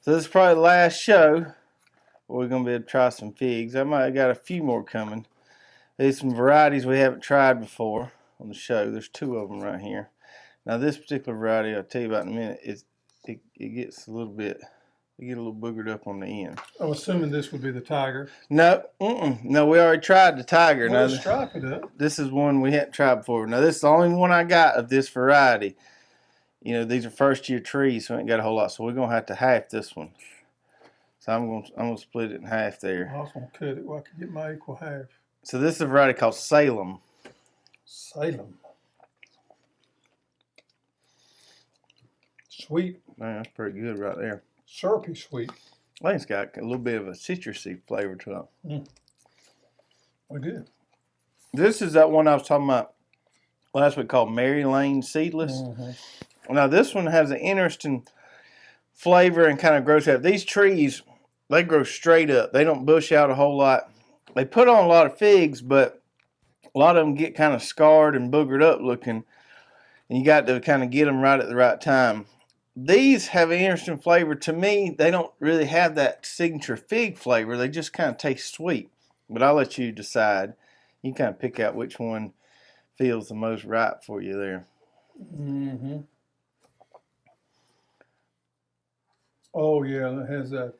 So this is probably the last show. We're going to be able to try some figs. I might have got a few more coming. There's some varieties we haven't tried before on the show. There's 2 of them right here. Now this particular variety, I'll tell you about in a minute, it gets a little bit, you get a little boogered up on the end. I'm assuming this would be the tiger. No, no, we already tried the tiger. Well, now, stripe it up. This is one we hadn't tried before. Now, this is the only one I got of this variety. You know, these are first-year trees, so I ain't got a whole lot. So we're going to have to half this one. So I'm gonna split it in half there. I was going to cut it where I could get my equal half. So this is a variety called Salem. Salem. Sweet. Man, that's pretty good right there. Syrupy sweet. I think it's got a little bit of a citrusy flavor to it. Well, good. This is that one I was talking about last week called Mary Lane Seedless. Now this one has an interesting flavor and kind of grows out. These trees, they grow straight up. They don't bush out a whole lot. They put on a lot of figs, but a lot of them get kind of scarred and boogered up looking. And you got to kind of get them right at the right time. These have an interesting flavor. To me, they don't really have that signature fig flavor. They just kind of taste sweet. But I'll let you decide. You kind of pick out which one feels the most right for you there. Oh, yeah, it has that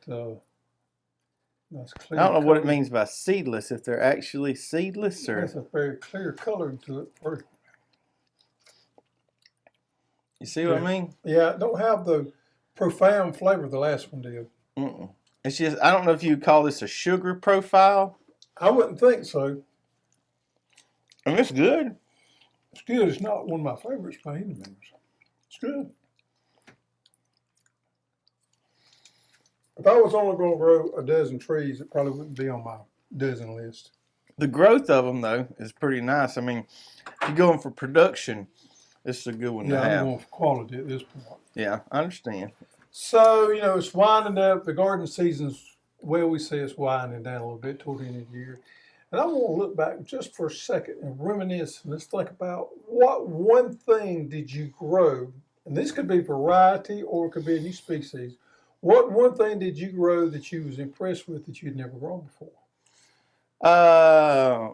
nice clear I don't know what it color. means by seedless, if they're actually seedless or... It has a very clear color to it. You see what I mean? Yeah, it don't have the profound flavor the last one did. It's just, I don't know if you would call this a sugar profile. I wouldn't think so. I mean, it's good. It's good. It's not one of my favorites by any means. It's good. If I was only going to grow a dozen trees, it probably wouldn't be on my dozen list. The growth of them, though, is pretty nice. I mean, if you're going for production, this is a good one to have. I'm going for quality at this point. Yeah, I understand. So, you know, it's winding up. The garden season's, well, we say it's winding down a little bit toward the end of the year. And I want to look back just for a second and reminisce. Let's think about what one thing did you grow, and this could be variety or it could be a new species. What one thing did you grow that you was impressed with that you'd never grown before? A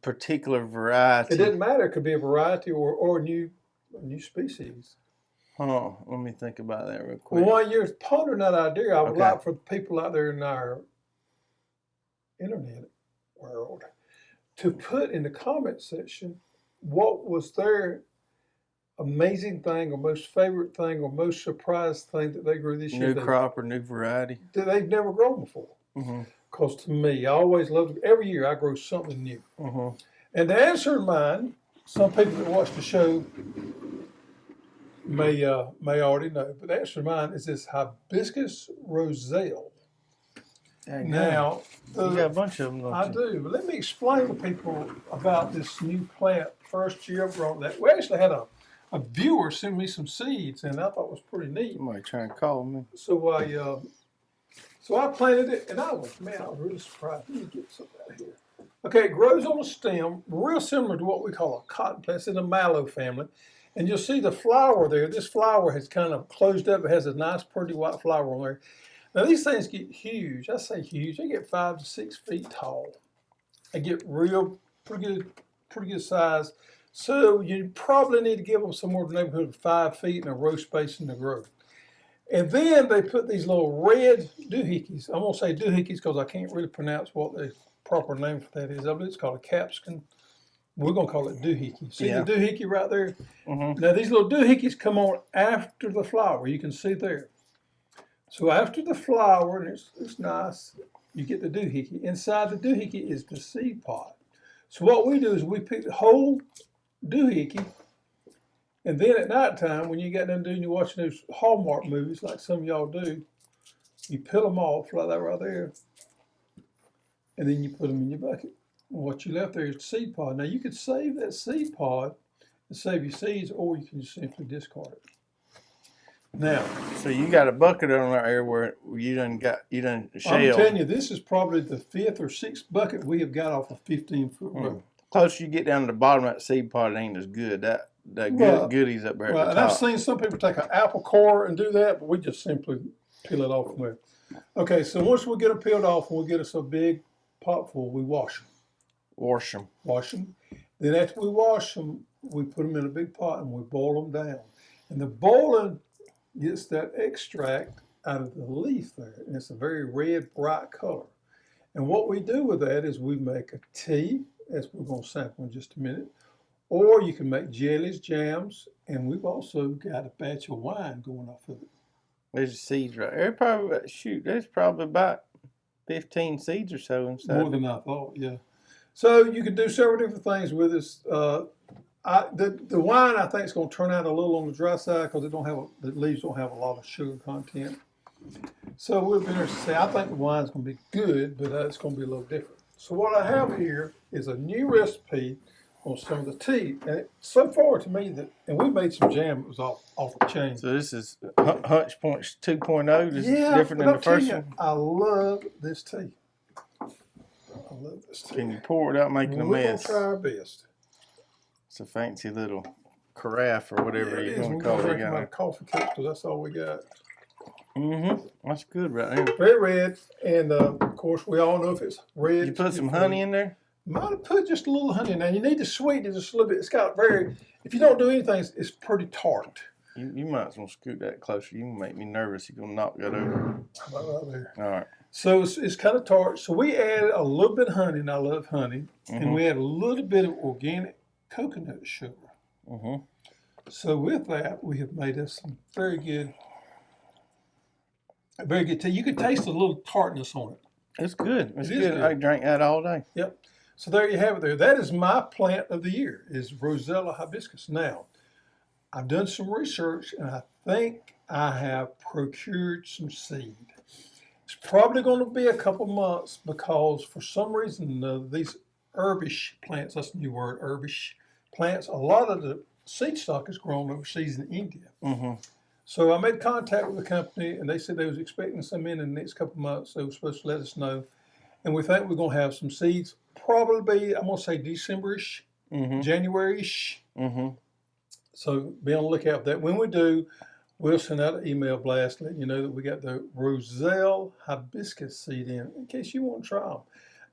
particular variety. It didn't matter. It could be a variety or a new species. Oh, let me think about that real quick. Well, while you're pondering that idea, I would like for the people out there in our internet world to put in the comment section what was their amazing thing or most favorite thing or most surprised thing that they grew this year. New crop or new variety. That they've never grown before. Because to me, I always loved it. Every year I grow something new. And the answer in mine, some people that watch the show may already know, but the answer to mine is this hibiscus Roselle. Now, you got a bunch of them, don't you? I do, but let me explain to people about this new plant. First year I've grown that. We actually had a viewer send me some seeds, and I thought it was pretty neat. Somebody trying to call me. So I planted it, and I was really surprised. Let me get something out of here. Okay, it grows on a stem, real similar to what we call a cotton plant. It's in the mallow family. And you'll see the flower there. This flower has kind of closed up. It has a nice, pretty white flower on there. Now, these things get huge. I say huge. They get 5 to 6 feet tall. They get pretty good size. So you probably need to give them somewhere in the neighborhood of 5 feet and a row spacing to grow. And then they put these little red doohickeys. I'm going to say doohickeys because I can't really pronounce what the proper name for that is. I believe it's called a capsicum. We're going to call it doohickey. See the doohickey right there? Now, these little doohickeys come on after the flower. You can see there. So after the flower, and it's nice, you get the doohickey. Inside the doohickey is the seed pod. So what we do is we pick the whole doohickey, and then at nighttime, when you get done doing, you're watching those Hallmark movies like some of y'all do, you peel them off like that right there, and then you put them in your bucket. And what you left there is the seed pod. Now, you could save that seed pod and save your seeds, or you can just simply discard it. Now, so you got a bucket on there where you done shelled. I'm telling you, this is probably the 5th or 6th bucket we have got off a 15-foot row. Close you get down to the bottom of that seed pod, it ain't as good. That goodies up there at the top. And I've seen some people take an apple core and do that, but we just simply peel it off from there. Okay, so once we get them peeled off and we get us a big pot full, we wash them. Wash them. Then after we wash them, we put them in a big pot and we boil them down. And the boiling gets that extract out of the leaf there. And it's a very red, bright color. And what we do with that is we make a tea, as we're going to sample in just a minute. Or you can make jellies, jams, and we've also got a batch of wine going off of it. There's the seeds right there. There's probably about 15 seeds or so inside. More than I thought, yeah. So you can do several different things with this. The wine, I think, is going to turn out a little on the dry side because the leaves don't have a lot of sugar content. So we'll be interested to see. I think the wine's going to be good, but it's going to be a little different. So what I have here is a new recipe on some of the tea. And so far to me, and we made some jam that was off the chain. So this is Hunch Point 2.0. This is different than the first one. I love this tea. Can you pour it out making a mess? We'll try our best. It's a fancy little carafe or whatever you want to call it. We're going to coffee cup because that's all we got. That's good right there. Very red. And, of course, we all know if it's red. You put some honey in there? Might have put just a little honey in there. You need to sweeten it just a little bit. It's got if you don't do anything, it's pretty tart. You might as well scoot that closer. You can make me nervous. You're going to knock that over. How about right there? All right. So it's kind of tart. So we added a little bit of honey, and I love honey. And we add a little bit of organic coconut sugar. So with that, we have made us some very good tea. You can taste a little tartness on it. It's good. It's good. I drank that all day. Yep. So there you have it there. That is my plant of the year, is Roselle hibiscus. Now, I've done some research, and I think I have procured some seed. It's probably going to be a couple months because for some reason these herbish plants, that's a new word, herbish plants, a lot of the seed stock is grown overseas in India. So I made contact with the company and they said they was expecting some in the next couple of months. They were supposed to let us know. And we think we're going to have some seeds probably, I'm going to say December-ish, January-ish. So be on the lookout for that. When we do, we'll send out an email blast letting you know that we got the Roselle hibiscus seed in case you want to try them.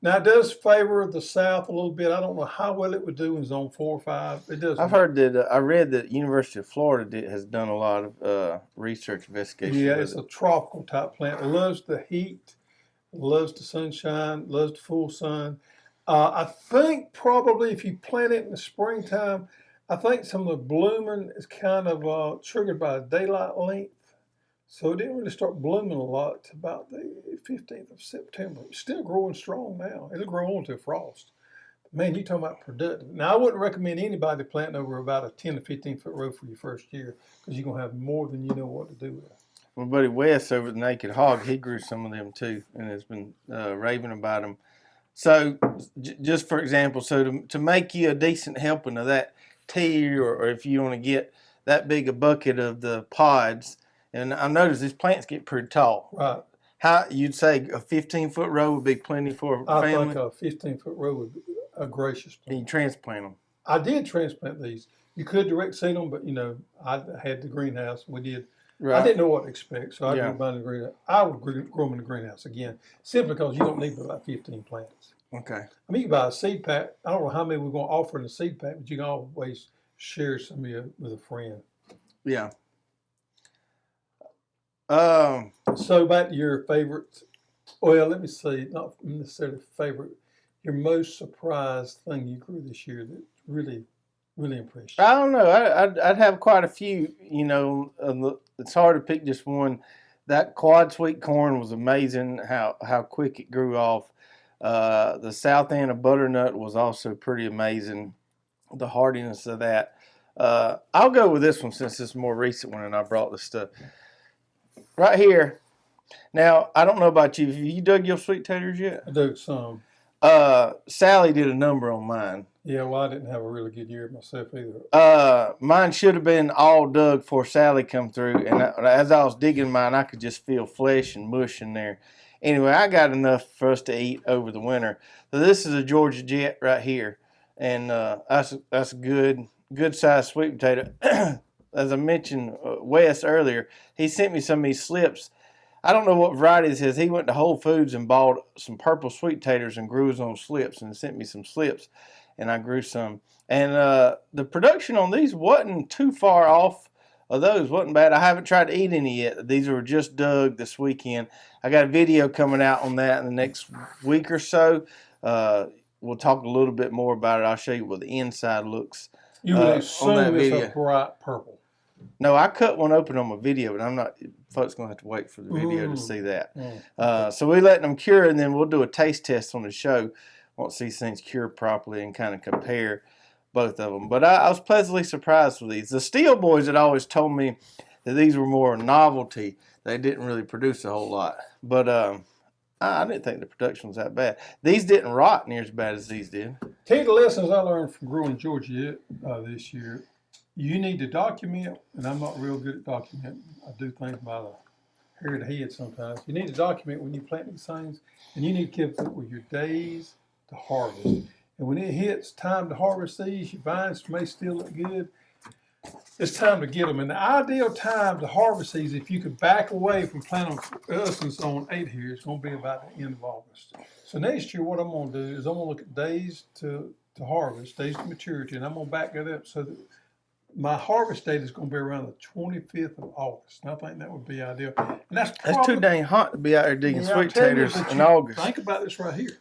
Now, it does favor the south a little bit. I don't know how well it would do in zone 4 or 5. It does. I've heard that, I read that University of Florida has done a lot of research investigation. Yeah, it's a tropical type plant. It loves the heat, loves the sunshine, loves the full sun. I think probably if you plant it in the springtime, I think some of the blooming is kind of triggered by daylight length. So it didn't really start blooming a lot to about the 15th of September. It's still growing strong now. It'll grow on to frost. Man, you're talking about productive. Now, I wouldn't recommend anybody planting over about a 10 to 15 foot row for your first year because you're going to have more than you know what to do with it. My buddy Wes over at the Naked Hog, he grew some of them too and has been raving about them. So just for example, so to make you a decent helping of that tea or if you want to get that big a bucket of the pods, and I noticed these plants get pretty tall. Right. How you'd say a 15-foot row would be plenty for a family? I think a 15-foot row would be a gracious plant. And you transplant them? I did transplant these. You could direct seed them, but I had the greenhouse. We did. Right. I didn't know what to expect, so I grew them in the greenhouse. I would grow them in the greenhouse again, simply because you don't need about 15 plants. Okay. I mean, you can buy a seed pack. I don't know how many we're going to offer in the seed pack, but you can always share some of you with a friend. Yeah. So back to your favorite. Well, let me see. Not necessarily favorite. Your most surprised thing you grew this year that really impressed you? I don't know. I'd have quite a few. It's hard to pick just one. That quad sweet corn was amazing. How quick it grew off. The South End of butternut was also pretty amazing. The hardiness of that. I'll go with this one since it's a more recent one and I brought this stuff. Right here. Now, I don't know about you. Have you dug your sweet taters yet? I dug some. Sally did a number on mine. Yeah, well, I didn't have a really good year myself either. Mine should have been all dug before Sally come through. And as I was digging mine, I could just feel flesh and mush in there. Anyway, I got enough for us to eat over the winter. So this is a Georgia Jet right here. And that's a good sized sweet potato. As I mentioned Wes earlier, he sent me some of these slips. I don't know what variety this is. He went to Whole Foods and bought some purple sweet taters and grew his own slips and sent me some slips, and I grew some. And the production on these wasn't too far off of those. Wasn't bad. I haven't tried to eat any yet. These were just dug this weekend. I got a video coming out on that in the next week or so. We'll talk a little bit more about it. I'll show you what the inside looks. You would assume it's video. a bright purple. No, I cut one open on my video, but I'm not. Folks gonna have to wait for the video to see that. So we letting them cure, and then we'll do a taste test on the show once these things cure properly and kind of compare both of them. But I was pleasantly surprised with these. The Steel Boys had always told me that these were more novelty. They didn't really produce a whole lot, but I didn't think the production was that bad. These didn't rot near as bad as these did. Tell you the lessons I learned from growing Georgia this year. You need to document, and I'm not real good at documenting. I do things by the hair of the head sometimes. You need to document when you plant these things, and you need to keep up with your days to harvest. And when it hits time to harvest these, your vines may still look good. It's time to get them. And the ideal time to harvest these, if you could back away from planting us on 8 here, it's going to be about the end of August. So next year, what I'm going to do is I'm going to look at days to harvest, days to maturity, and I'm going to back that up so that my harvest date is going to be around the 25th of August. And I think that would be ideal. And that's too dang hot to be out there digging sweet taters in August. Think about this right here.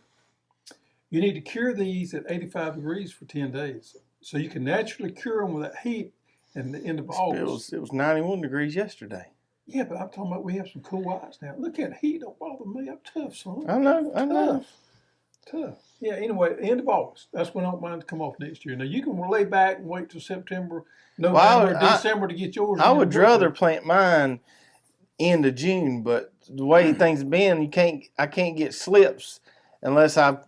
You need to cure these at 85 degrees for 10 days. So you can naturally cure them with that heat in the end of August. It was 91 degrees yesterday. Yeah, but I'm talking about we have some cool whites now. Look at heat. Don't bother me. I'm tough, son. I know. Tough. Yeah, anyway, end of August. That's when I don't mind to come off next year. Now, you can lay back and wait till September, November, December to get yours. I would rather plant mine end of June, but the way things have been, I can't get slips unless I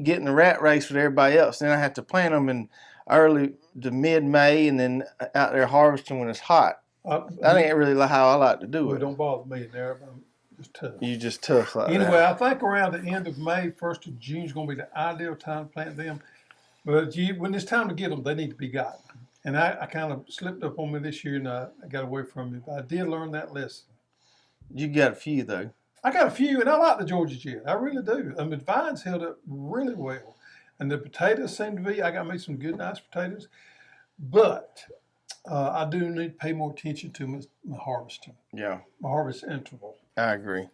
get in the rat race with everybody else. Then I have to plant them in early to mid-May and then out there harvesting when it's hot. That ain't really how I like to do it. Don't bother me there. I'm just tough. You just tough like anyway, that. I think around the end of May, 1st of June is going to be the ideal time to plant them. But when it's time to get them, they need to be gotten. And I kind of slipped up on me this year, and I got away from it. But I did learn that lesson. You got a few, though. I got a few, and I like the Georgia jet. I really do. I mean, the vines held up really well. And the potatoes seem to be, I got me some good, nice potatoes. But I do need to pay more attention to my harvesting. Yeah. My harvest interval. I agree.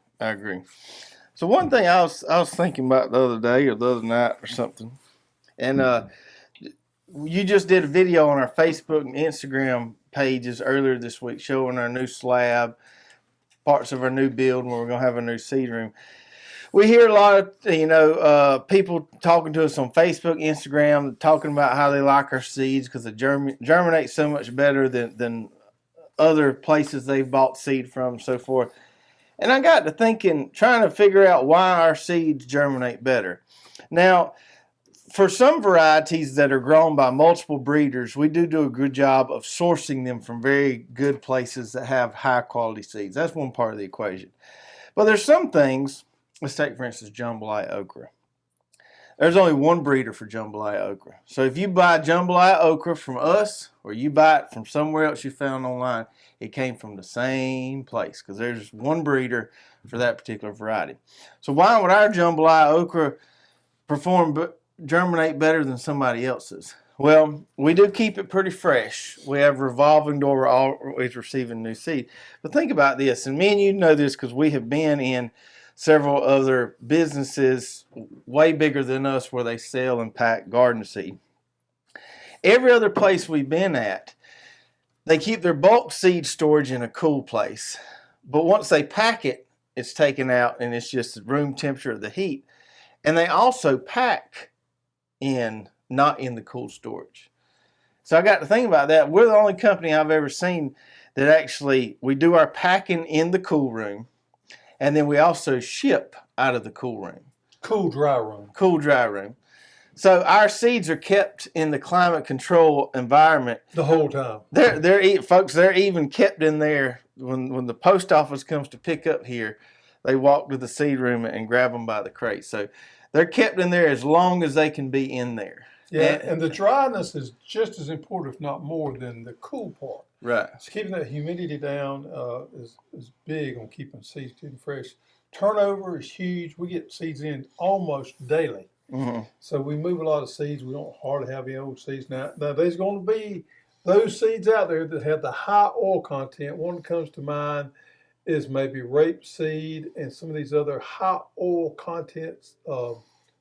So one thing I was thinking about the other day or the other night or something, and you just did a video on our Facebook and Instagram pages earlier this week showing our new slab, parts of our new building where we're going to have a new seed room. We hear a lot of, people talking to us on Facebook, Instagram, talking about how they like our seeds because they germinate so much better than other places they've bought seed from and so forth. And I got to thinking, trying to figure out why our seeds germinate better. Now, for some varieties that are grown by multiple breeders, we do a good job of sourcing them from very good places that have high quality seeds. That's one part of the equation. But there's some things, let's take for instance jambalaya okra. There's only one breeder for jambalaya okra. So if you buy jambalaya okra from us or you buy it from somewhere else you found online, it came from the same place because there's one breeder for that particular variety. So why would our jambalaya okra germinate better than somebody else's? Well, we do keep it pretty fresh. We have revolving door. We're always receiving new seed. But think about this, and me and you know this because we have been in several other businesses way bigger than us where they sell and pack garden seed. Every other place we've been at, they keep their bulk seed storage in a cool place. But once they pack it, it's taken out and it's just room temperature of the heat. And they also pack not in the cool storage. So I got to think about that. We're the only company I've ever seen that actually, we do our packing in the cool room. And then we also ship out of the cool room. Cool dry room. Cool dry room. So our seeds are kept in the climate control environment the whole time. They're even kept in there when the post office comes to pick up here. They walk to the seed room and grab them by the crate. So they're kept in there as long as they can be in there. Yeah, and the dryness is just as important, if not more, than the cool part. Right. So keeping that humidity down is big on keeping seeds getting fresh. Turnover is huge. We get seeds in almost daily. Mm-hmm. So we move a lot of seeds. We don't hardly have any old seeds now. Now there's going to be those seeds out there that have the high oil content. One that comes to mind is maybe rapeseed and some of these other high oil contents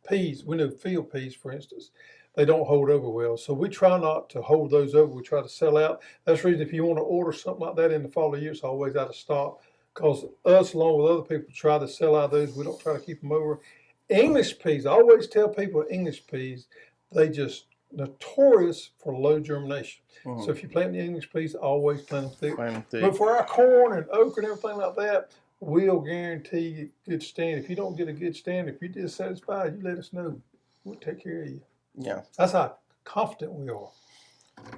peas. We know field peas, for instance, they don't hold over well. So we try not to hold those over. We try to sell out. That's the reason if you want to order something like that in the fall of the year, it's always out of stock. Because us, along with other people, try to sell out those. We don't try to keep them over. English peas, I always tell people English peas, they just notorious for low germination. Mm-hmm. So if you plant the English peas, always plant them thick. Plant them thick. But for our corn and okra and everything like that, we'll guarantee you good stand. If you don't get a good stand, if you're dissatisfied, you let us know. We'll take care of you. Yeah. That's how confident we are.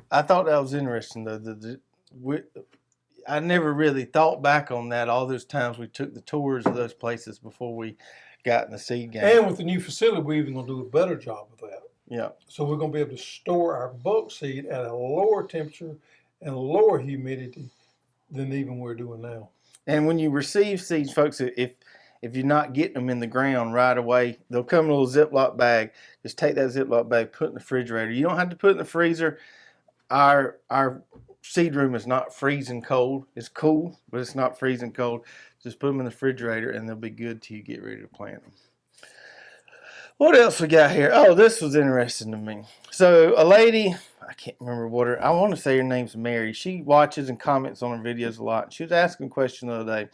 I thought that was interesting, though. I never really thought back on that all those times we took the tours of those places before we got in the seed game. And with the new facility, we're even going to do a better job of that. Yeah. So we're going to be able to store our bulk seed at a lower temperature and lower humidity than even we're doing now. And when you receive seeds, folks, if you're not getting them in the ground right away, they'll come in a little Ziploc bag. Just take that Ziploc bag, put it in the refrigerator. You don't have to put it in the freezer. Our seed room is not freezing cold. It's cool, but it's not freezing cold. Just put them in the refrigerator, and they'll be good till you get ready to plant them. What else we got here? Oh, this was interesting to me. So a lady, I can't remember I want to say her name's Mary. She watches and comments on her videos a lot. She was asking a question the other day.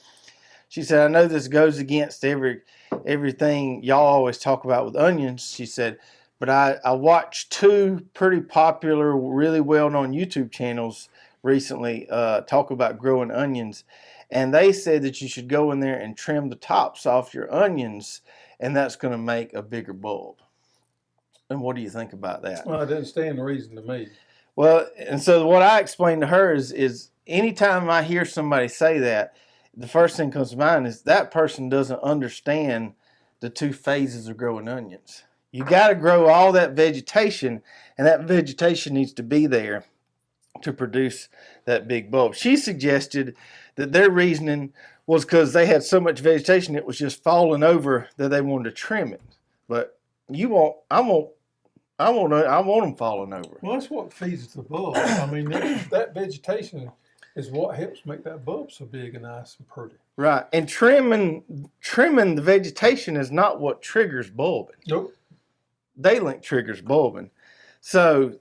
She said, I know this goes against everything y'all always talk about with onions. She said, but I watched two pretty popular, really well-known YouTube channels recently talk about growing onions. And they said that you should go in there and trim the tops off your onions, and that's going to make a bigger bulb. And what do you think about that? Well, it doesn't stand the reason to me. Well, and so what I explained to her is anytime I hear somebody say that, the first thing that comes to mind is that person doesn't understand the two phases of growing onions. You got to grow all that vegetation, and that vegetation needs to be there to produce that big bulb. She suggested that their reasoning was because they had so much vegetation it was just falling over that they wanted to trim it. But I want them falling over. Well, that's what feeds the bulb. I mean, that vegetation is what helps make that bulb so big and nice and pretty. Right, and trimming the vegetation is not what triggers bulbing. Nope. Day length triggers bulbing. So,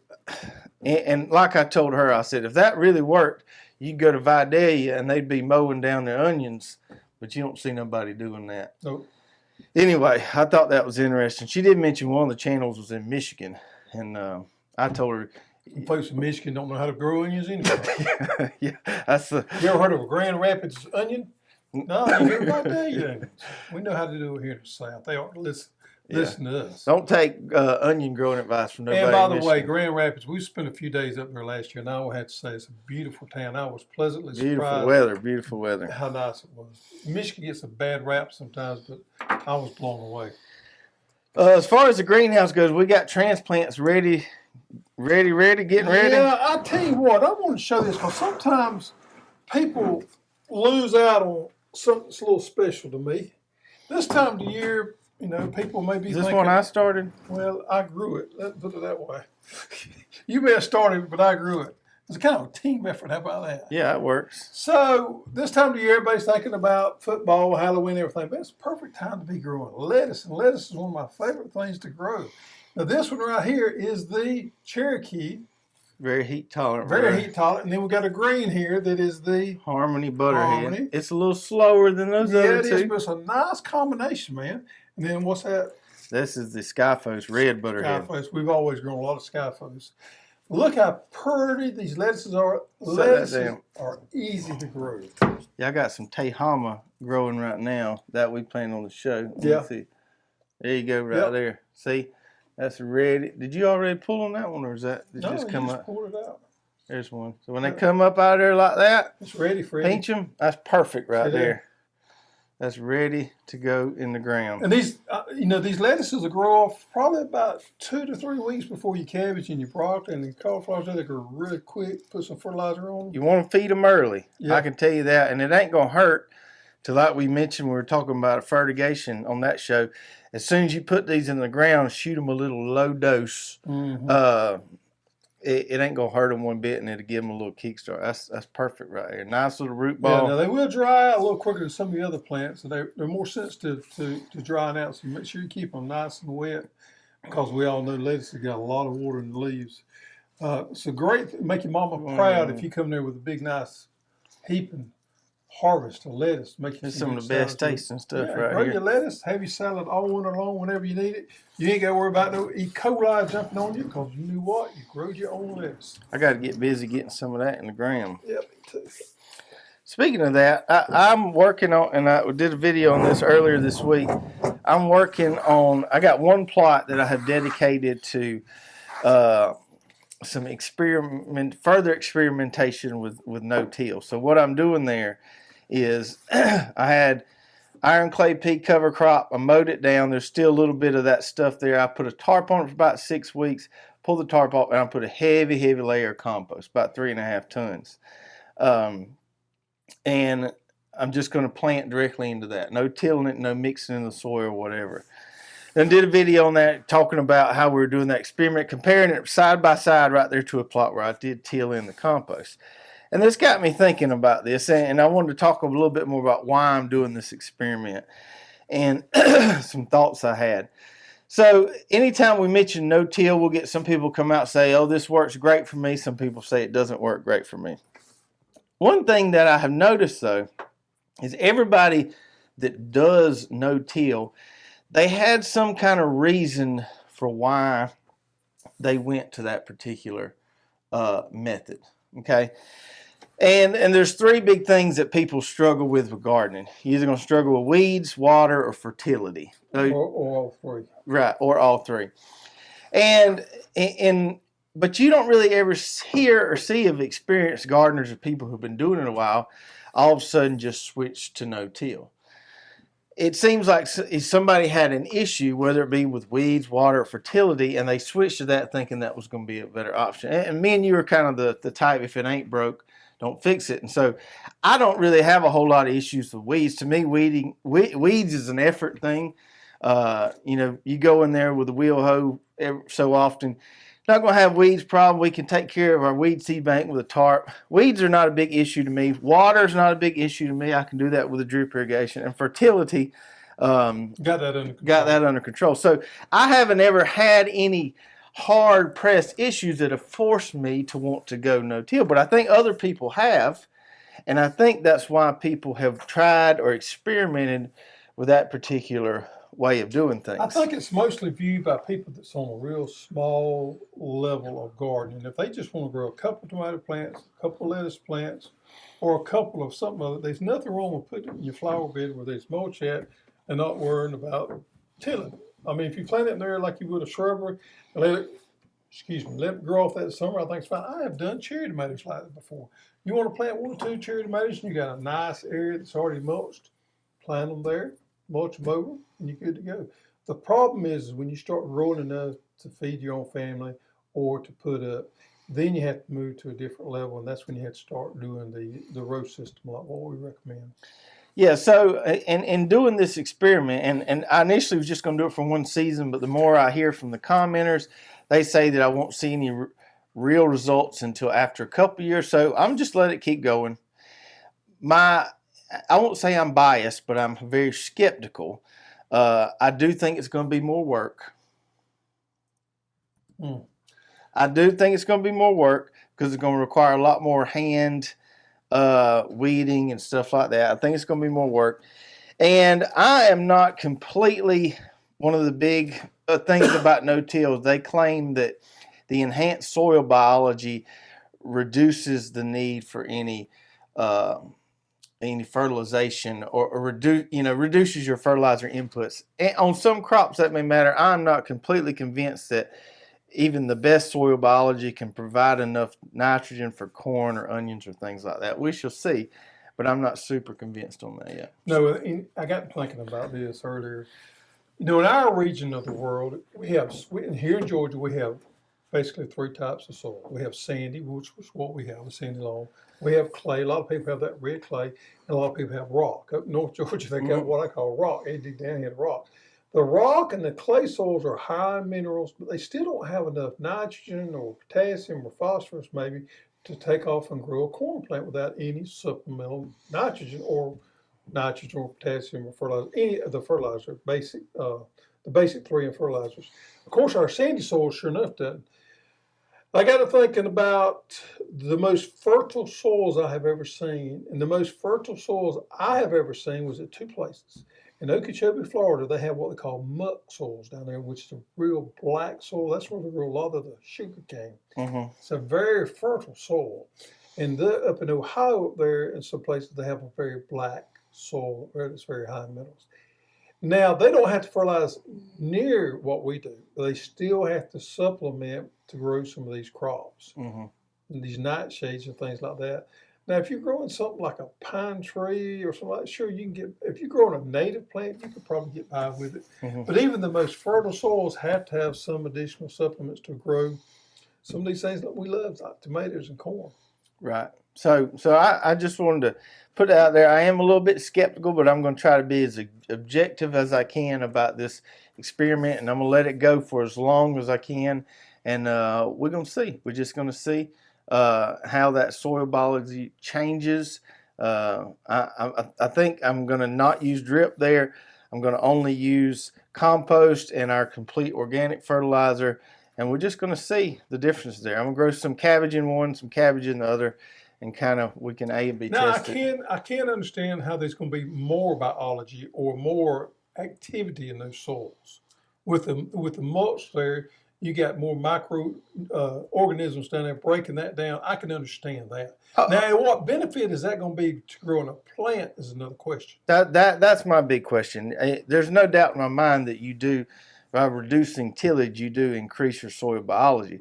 and like I told her, I said, if that really worked, you'd go to Vidalia and they'd be mowing down their onions, but you don't see nobody doing that. Nope. Anyway, I thought that was interesting. She did mention one of the channels was in Michigan, and I told her, folks in Michigan don't know how to grow onions anyway. yeah, that's the. You ever heard of a Grand Rapids onion? No, you hear about that onions. We know how to do it here in the South. They ought to listen to us. Don't take onion growing advice from nobody. And by the in way, Grand Rapids, we spent a few days up there last year, and I will have to say it's a beautiful town. I was pleasantly surprised. Beautiful weather. How nice it was. Michigan gets a bad rap sometimes, but I was blown away. As far as the greenhouse goes, we got transplants ready, getting ready. Yeah, I tell you what, I want to show this because sometimes people lose out on something that's a little special to me. This time of the year, people may be Is this thinking, one I started? Well, I grew it. Let's put it that way. You may have started it, but I grew it. It's kind of a team effort. How about that? Yeah, it works. So this time of the year, everybody's thinking about football, Halloween, everything. But it's a perfect time to be growing lettuce. And lettuce is one of my favorite things to grow. Now, this one right here is the Cherokee. Very heat tolerant. Very heat tolerant. And then we've got a green here that is the Harmony Butterhead. Harmony. It's a little slower than those other two. Yeah, it is, but it's a nice combination, man. And then what's that? This is the Skyfos Red Butterhead. Skyfos. We've always grown a lot of Skyfos. Look how pretty these lettuces are. Set that Lettuces down. are easy to grow. Yeah, I got some Tehama growing right now that we plan on the show. Let me Yeah. see. There you go, right there. See, that's ready. Did you already pull on that one, or is that did it just come up? Pulled it out. There's one. So when they come up out of there like that, It's ready for pinch them. That's perfect right See there. that's ready to go in the ground. And these, these lettuces will grow off probably about 2 to 3 weeks before your cabbage and your broccoli and the cauliflowers. They grow really quick. Put some fertilizer on them. You want to feed them early. Yeah. I can tell you that. And it ain't going to hurt to, like we mentioned, we were talking about fertigation on that show. As soon as you put these in the ground, shoot them a little low dose. Mm-hmm. It ain't going to hurt them one bit, and it'll give them a little kickstart. That's perfect right here. Nice little root ball. Yeah, now they will dry out a little quicker than some of the other plants. So they're more sensitive to drying out. So make sure you keep them nice and wet, because we all know lettuce has got a lot of water in the leaves. So great, make your mama proud if you come there with a big, nice heaping harvest of lettuce. Make you It's some of the best tasting stuff right grow here. your lettuce, have your salad all winter long whenever you need it. You ain't got to worry about no E. coli jumping on you, because you knew what? You growed your own lettuce. I got to get busy getting some of that in the ground. Yeah, me too. Speaking of that, I'm working on, and I did a video on this earlier this week. I'm working on, I got one plot that I have dedicated to some further experimentation with no-till. So what I'm doing there is I had iron clay pea cover crop. I mowed it down. There's still a little bit of that stuff there. I put a tarp on it for about 6 weeks, pulled the tarp off, and I put a heavy, heavy layer of compost, about 3.5 tons. And I'm just going to plant directly into that. No tilling it, no mixing in the soil or whatever. Then did a video on that talking about how we were doing that experiment, comparing it side by side right there to a plot where I did till in the compost. And this got me thinking about this, and I wanted to talk a little bit more about why I'm doing this experiment and some thoughts I had. So anytime we mention no-till, we'll get some people come out and say, oh, this works great for me. Some people say it doesn't work great for me. One thing that I have noticed, though, is everybody that does no-till, they had some kind of reason for why they went to that particular method, okay? And there's 3 big things that people struggle with gardening. You're either going to struggle with weeds, water, or fertility. Or all 3. Right, or all 3. But you don't really ever hear or see of experienced gardeners or people who've been doing it a while all of a sudden just switch to no-till. It seems like if somebody had an issue, whether it be with weeds, water, or fertility, and they switched to that thinking that was going to be a better option. And me and you are kind of the type, if it ain't broke, don't fix it. And so I don't really have a whole lot of issues with weeds. To me, weeds is an effort thing. You go in there with a wheel hoe every so often. Not going to have weeds problem. We can take care of our weed seed bank with a tarp. Weeds are not a big issue to me. Water is not a big issue to me. I can do that with a drip irrigation. And fertility, got that under control. So I haven't ever had any hard-pressed issues that have forced me to want to go no-till. But I think other people have. And I think that's why people have tried or experimented with that particular way of doing things. I think it's mostly viewed by people that's on a real small level of gardening. If they just want to grow a couple of tomato plants, a couple of lettuce plants, or a couple of something other, there's nothing wrong with putting it in your flower bed where there's mulch at and not worrying about tilling. I mean, if you plant it in there like you would a shrubbery, and let it grow off that summer, I think it's fine. I have done cherry tomatoes like that before. You want to plant 1 or 2 cherry tomatoes and you got a nice area that's already mulched, plant them there, mulch them over, and you're good to go. The problem is when you start growing enough to feed your own family or to put up, then you have to move to a different level, and that's when you have to start doing the row system like what we recommend. Yeah, so in doing this experiment, and I initially was just going to do it for 1 season, but the more I hear from the commenters, they say that I won't see any real results until after a couple of years. So I'm just let it keep going. I won't say I'm biased, but I'm very skeptical. I do think it's going to be more work. I do think it's going to be more work because it's going to require a lot more hand weeding and stuff like that. I think it's going to be more work. And I am not completely, one of the big things about no-till, they claim that the enhanced soil biology reduces the need for any fertilization or reduces your fertilizer inputs. And on some crops that may matter. I'm not completely convinced that even the best soil biology can provide enough nitrogen for corn or onions or things like that. We shall see. but I'm not super convinced on that yet. No, I got thinking about this earlier. In our region of the world, here in Georgia, we have basically 3 types of soil. We have sandy, which is what we have, the sandy loam. We have clay. A lot of people have that red clay, and a lot of people have rock. Up North Georgia, they got what I call rock. They dig down here rock. The rock and the clay soils are high in minerals, but they still don't have enough nitrogen or potassium or phosphorus maybe to take off and grow a corn plant without any supplemental nitrogen or potassium or fertilizer, any of the fertilizer, the basic 3 in fertilizers. Of course, our sandy soil sure enough doesn't. I got to thinking about the most fertile soils I have ever seen, and the most fertile soils I have ever seen was at 2 places. In Okeechobee, Florida, they have what they call muck soils down there, which is a real black soil. That's where they grow a lot of the sugar cane. It's a very fertile soil. And up in Ohio, up there, in some places, they have a very black soil where it's very high in minerals. Now, they don't have to fertilize near what we do, but they still have to supplement to grow some of these crops, and these nightshades and things like that. Now, if you're growing something like a pine tree or something like that, sure, you can get, if you're growing a native plant, you could probably get by with it. But even the most fertile soils have to have some additional supplements to grow some of these things that we love, like tomatoes and corn. Right. So I just wanted to put it out there. I am a little bit skeptical, but I'm going to try to be as objective as I can about this experiment, and I'm going to let it go for as long as I can. And we're going to see. We're just going to see how that soil biology changes. I think I'm going to not use drip there. I'm going to only use compost and our complete organic fertilizer, and we're just going to see the difference there. I'm going to grow some cabbage in one, some cabbage in the other, and kind of we can A and B test it. I can't understand how there's going to be more biology or more activity in those soils. With the mulch there, you got more micro organisms down there breaking that down. I can understand that. Now, what benefit is that going to be to growing a plant is another question. That's my big question. There's no doubt in my mind that you do, by reducing tillage, you do increase your soil biology.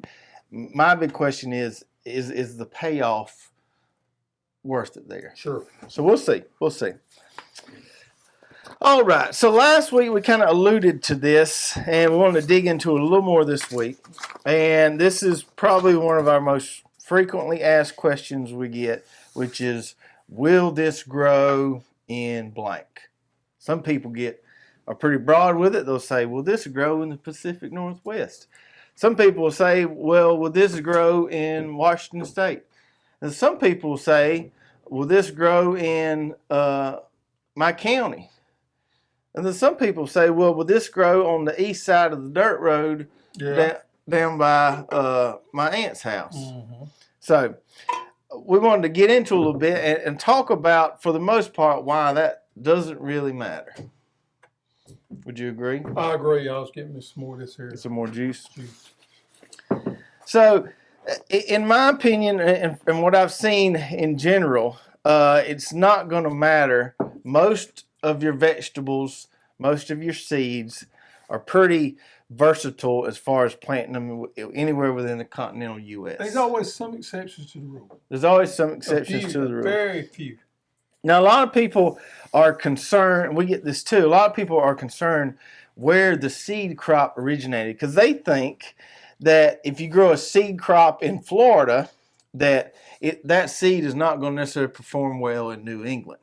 My big question is the payoff worth it there? Sure. So we'll see. All right. So last week we kind of alluded to this, and we wanted to dig into it a little more this week. And this is probably one of our most frequently asked questions we get, which is, will this grow in blank? Some people are pretty broad with it. They'll say, will this grow in the Pacific Northwest? Some people will say, well, will this grow in Washington State? And some people say, will this grow in my county? And then some people say, well, will this grow on the east side of the dirt road down by my aunt's house? So we wanted to get into a little bit and talk about, for the most part, why that doesn't really matter. Would you agree? I agree. I was getting me some more of this here. Some more juice. So, in my opinion, and what I've seen in general, it's not going to matter. Most of your vegetables, most of your seeds are pretty versatile as far as planting them anywhere within the continental U.S. There's always some exceptions to the rule. There's always some exceptions to the rule. Very few. Now, a lot of people are concerned, we get this too, a lot of people are concerned where the seed crop originated, because they think that if you grow a seed crop in Florida, that seed is not going to necessarily perform well in New England.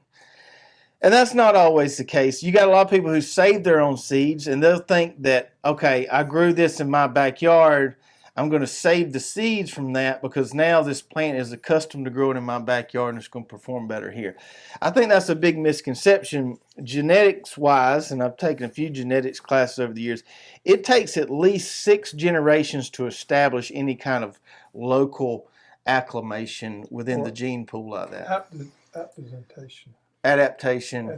And that's not always the case. You got a lot of people who save their own seeds, and they'll think that, okay, I grew this in my backyard, I'm going to save the seeds from that because now this plant is accustomed to growing in my backyard and it's going to perform better here. I think that's a big misconception. Genetics-wise, and I've taken a few genetics classes over the years, it takes at least 6 generations to establish any kind of local acclimation within the gene pool like that. Adaptation. I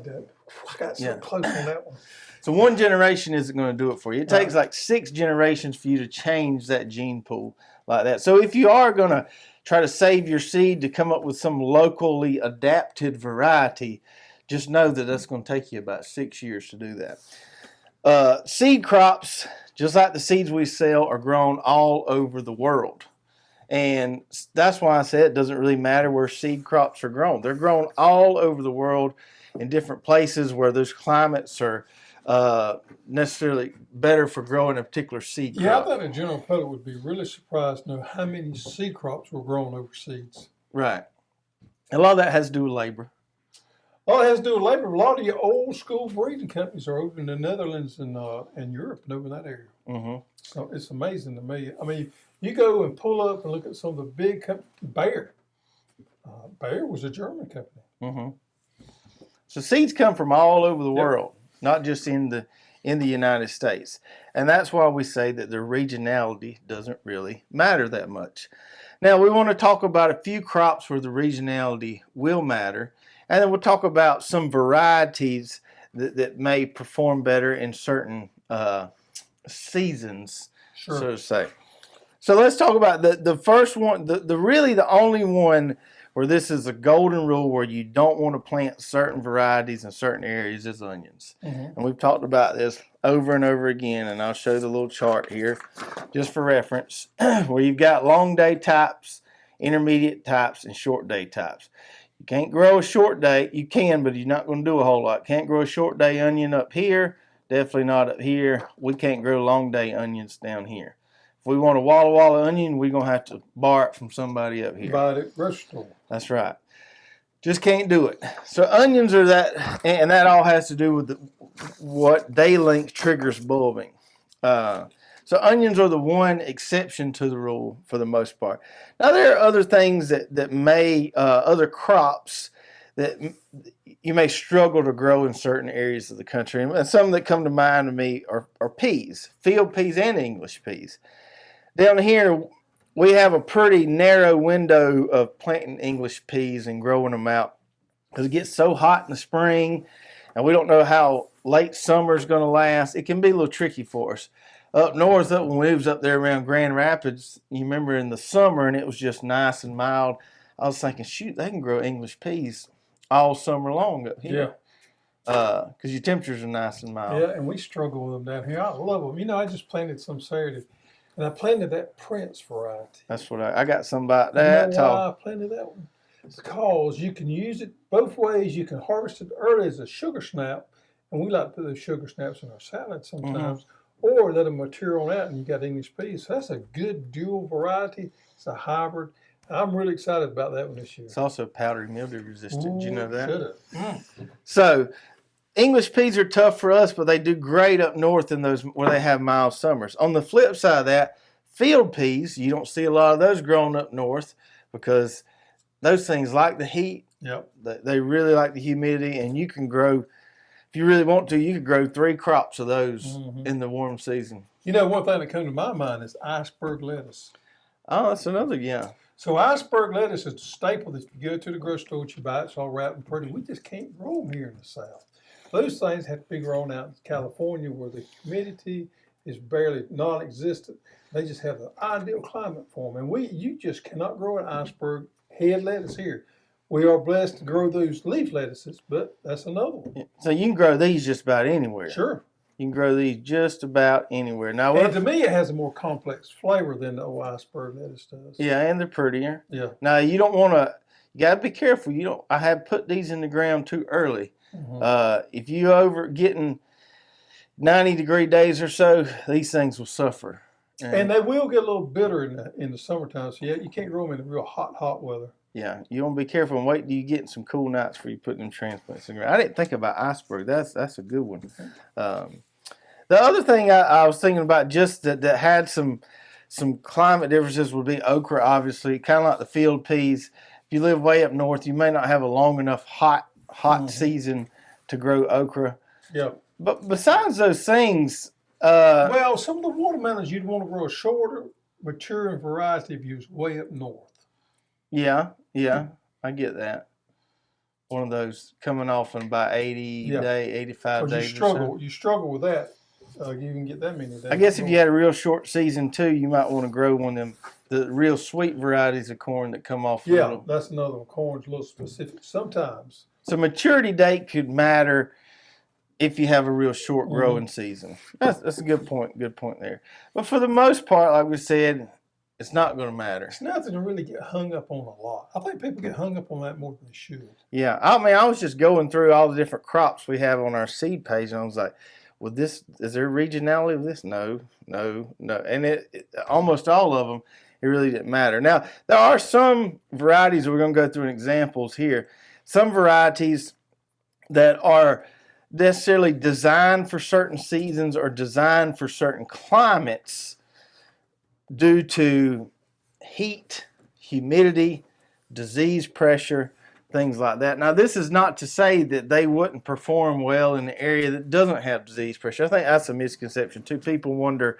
got so close on that one. So one generation isn't going to do it for you. It takes like 6 generations for you to change that gene pool like that. So if you are going to try to save your seed to come up with some locally adapted variety, just know that that's going to take you about 6 years to do that. Seed crops, just like the seeds we sell, are grown all over the world. And that's why I said it doesn't really matter where seed crops are grown. They're grown all over the world in different places where those climates are necessarily better for growing a particular seed Yeah, I crop. think the general public would be really surprised to know how many seed crops were grown overseas. Right. A lot of that has to do with labor. All it has to do with labor. A lot of your old school breeding companies are over in the Netherlands and Europe and over in that area. Mm-hmm. So it's amazing to me. I mean, you go and pull up and look at some of the big companies. Bayer. Bayer was a German company. Mm-hmm. So seeds come from all over the world, not just in the United States. And that's why we say that the regionality doesn't really matter that much. Now, we want to talk about a few crops where the regionality will matter. And then we'll talk about some varieties that may perform better in certain seasons, so to say. So let's talk about the first one, the really the only one where this is a golden rule where you don't want to plant certain varieties in certain areas is onions. Mm-hmm. And we've talked about this over and over again, and I'll show the little chart here just for reference where you've got long day types, intermediate types, and short day types. You can't grow a short day. You can, but you're not going to do a whole lot. Can't grow a short day onion up here. Definitely not up here. We can't grow long day onions down here. If we want a Walla Walla onion, we're going to have to borrow it from somebody up here. Buy it at grocery store. That's right. Just can't do it. So onions are that, and that all has to do with what day length triggers bulbing. So onions are the one exception to the rule for the most part. Now there are other things that may, other crops that you may struggle to grow in certain areas of the country. And some that come to mind to me are peas, field peas and English peas. Down here, we have a pretty narrow window of planting English peas and growing them out because it gets so hot in the spring and we don't know how late summer is going to last. It can be a little tricky for us. Up north, when we was up there around Grand Rapids, you remember in the summer and it was just nice and mild. I was thinking, shoot, they can grow English peas all summer long up here. Yeah. Because your temperatures are nice and mild. Yeah, and we struggle with them down here. I love them. You know, I just planted some Saturday, and I planted that Prince variety. That's what I got some about that. You know why I planted that one? Because you can use it both ways. You can harvest it early as a sugar snap, and we like to put those sugar snaps in our salad sometimes. Mm-hmm. Or let them mature on out and you got English peas. So that's a good dual variety. It's a hybrid. I'm really excited about that one this year. It's also powdery mildew resistant. Did you know that? So English peas are tough for us, but they do great up north in those where they have mild summers. On the flip side of that, field peas, you don't see a lot of those growing up north because those things like the heat. Yep. They really like the humidity, and you can grow. If you really want to, you could grow 3 crops of those in the warm season. You know, one thing that comes to my mind is iceberg lettuce. Oh, that's another, yeah. So iceberg lettuce is a staple that you go to the grocery store, you buy it, it's all wrapped and pretty. We just can't grow them here in the South. Those things have to be grown out in California where the humidity is barely non-existent. They just have the ideal climate for them. And you just cannot grow an iceberg head lettuce here. We are blessed to grow those leaf lettuces, but that's another one. So you can grow these just about anywhere. Sure. You can grow these just about anywhere. Now, and to me, it has a more complex flavor than the old iceberg lettuce does. Yeah, and they're prettier. Yeah. Now, you don't want to, you got to be careful. I have put these in the ground too early. Mm-hmm. If you over getting 90-degree days or so, these things will suffer. And they will get a little bitter in the summertime, so you can't grow them in the real hot weather. Yeah, you want to be careful and wait till you get some cool nights before you put them transplants in the ground. I didn't think about iceberg. That's a good one. The other thing I was thinking about just that had some climate differences would be okra, obviously, kind of like the field peas. If you live way up north, you may not have a long enough hot season to grow okra. Yeah. But besides those things... well, some of the watermelons you'd want to grow a shorter, maturing variety if you was way up north. Yeah, I get that. One of those coming off in about 85 days. You struggle with that. You can get that many days. I guess if you had a real short season too, you might want to grow one of them, the real sweet varieties of corn that come off. Yeah, that's another one. Corn's a little specific sometimes. So maturity date could matter if you have a real short growing season. That's a good point. Good point there. But for the most part, like we said, it's not going to matter. It's nothing to really get hung up on a lot. I think people get hung up on that more than they should. Yeah, I mean, I was just going through all the different crops we have on our seed page, and I was like, "Well, is there regionality of this?" No, and almost all of them, it really didn't matter. Now, there are some varieties we're going to go through in examples here. Some varieties that are necessarily designed for certain seasons or designed for certain climates due to heat, humidity, disease pressure, things like that. Now, this is not to say that they wouldn't perform well in an area that doesn't have disease pressure. I think that's a misconception too. People wonder,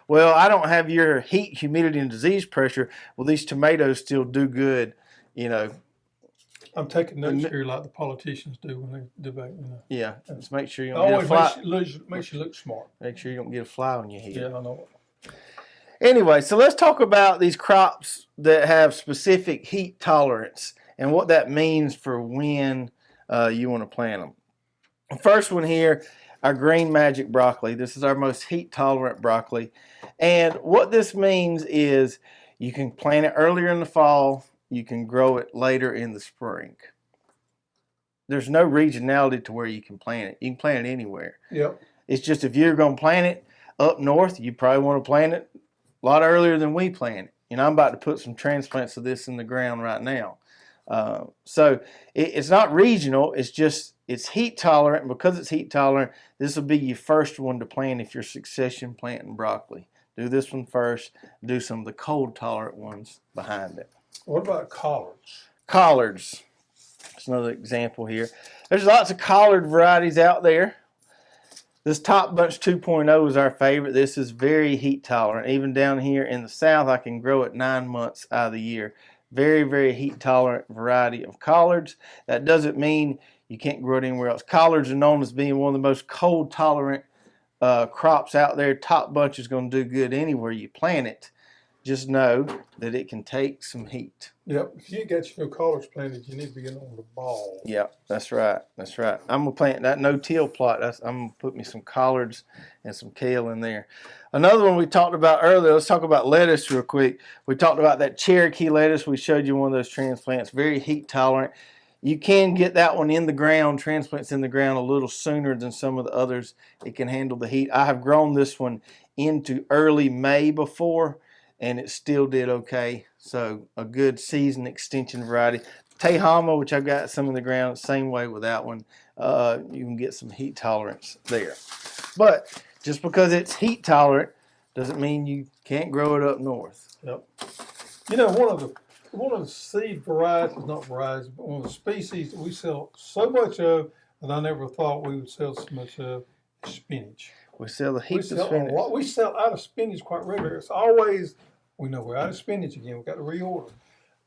well, I don't have your heat, humidity, and disease pressure. Will these tomatoes still do good? You know. I'm taking notes here like the politicians do when they debate. Yeah, just make sure you don't get a fly. Makes you look smart. Make sure you don't get a fly on your head. Yeah, I know. Anyway, so let's talk about these crops that have specific heat tolerance and what that means for when you want to plant them. The first one here, our green magic broccoli. This is our most heat tolerant broccoli. And what this means is you can plant it earlier in the fall, you can grow it later in the spring. There's no regionality to where you can plant it. You can plant it anywhere. Yep. It's just if you're going to plant it up north, you probably want to plant it a lot earlier than we plant it. You know, I'm about to put some transplants of this in the ground right now. So it's not regional. It's just it's heat tolerant. And because it's heat tolerant, this will be your first one to plant if you're succession planting broccoli. Do this one first. Do some of the cold tolerant ones behind it. What about collards? Collards. That's another example here. There's lots of collard varieties out there. This Top Bunch 2.0 is our favorite. This is very heat tolerant. Even down here in the south, I can grow it 9 months out of the year. Very, very heat tolerant variety of collards. That doesn't mean you can't grow it anywhere else. Collards are known as being one of the most cold tolerant crops out there. Top Bunch is going to do good anywhere you plant it. Just know that it can take some heat. Yep. If you got your collards planted, you need to be getting on the ball. Yep, that's right. That's right. I'm going to plant that no-till plot. I'm going to put me some collards and some kale in there. Another one we talked about earlier, let's talk about lettuce real quick. We talked about that Cherokee lettuce. We showed you one of those transplants, very heat tolerant. You can get that one in the ground, transplants in the ground a little sooner than some of the others. It can handle the heat. I have grown this one into early May before, and it still did okay. So a good season extension variety. Tehama, which I've got some in the ground, same way with that one. You can get some heat tolerance there. But just because it's heat tolerant doesn't mean you can't grow it up north. Yep. You know, one of the seed varieties, not varieties, but one of the species that we sell so much of that I never thought we would sell so much of is spinach. We sell the heaps of spinach. We sell out of spinach quite regularly. It's always, we know we're out of spinach again. We've got to reorder.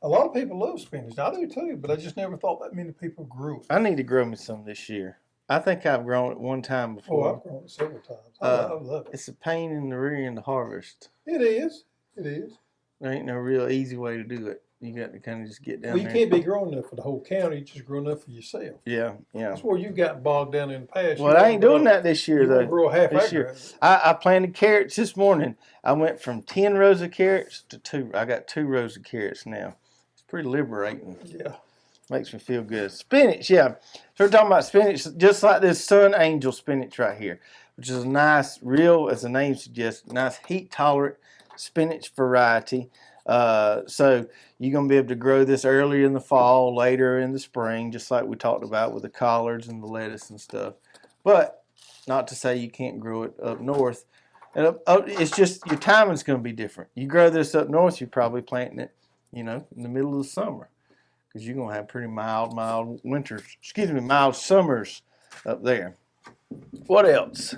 A lot of people love spinach. I do too, but I just never thought that many people grew it. I need to grow me some this year. I think I've grown it one time before. Oh, I've grown it several times. I love it. It's a pain in the rear end to harvest. It is. It is. There ain't no real easy way to do it. You got to kind of just get down well, there. You can't be growing enough for the whole county. You just grow enough for yourself. Yeah. That's where you got bogged down in the past. Well, I ain't doing that this year, though. Grow a half this acre. Year. I planted carrots this morning. I went from 10 rows of carrots to 2. I got 2 rows of carrots now. It's pretty liberating. Yeah. Makes me feel good. Spinach, yeah. So we're talking about spinach, just like this Sun Angel spinach right here, which is a nice, real, as the name suggests, nice heat-tolerant spinach variety. So you're going to be able to grow this earlier in the fall, later in the spring, just like we talked about with the collards and the lettuce and stuff. But not to say you can't grow it up north. And it's just your timing's going to be different. You grow this up north, you're probably planting it, in the middle of the summer, because you're going to have pretty mild winters, mild summers up there. What else?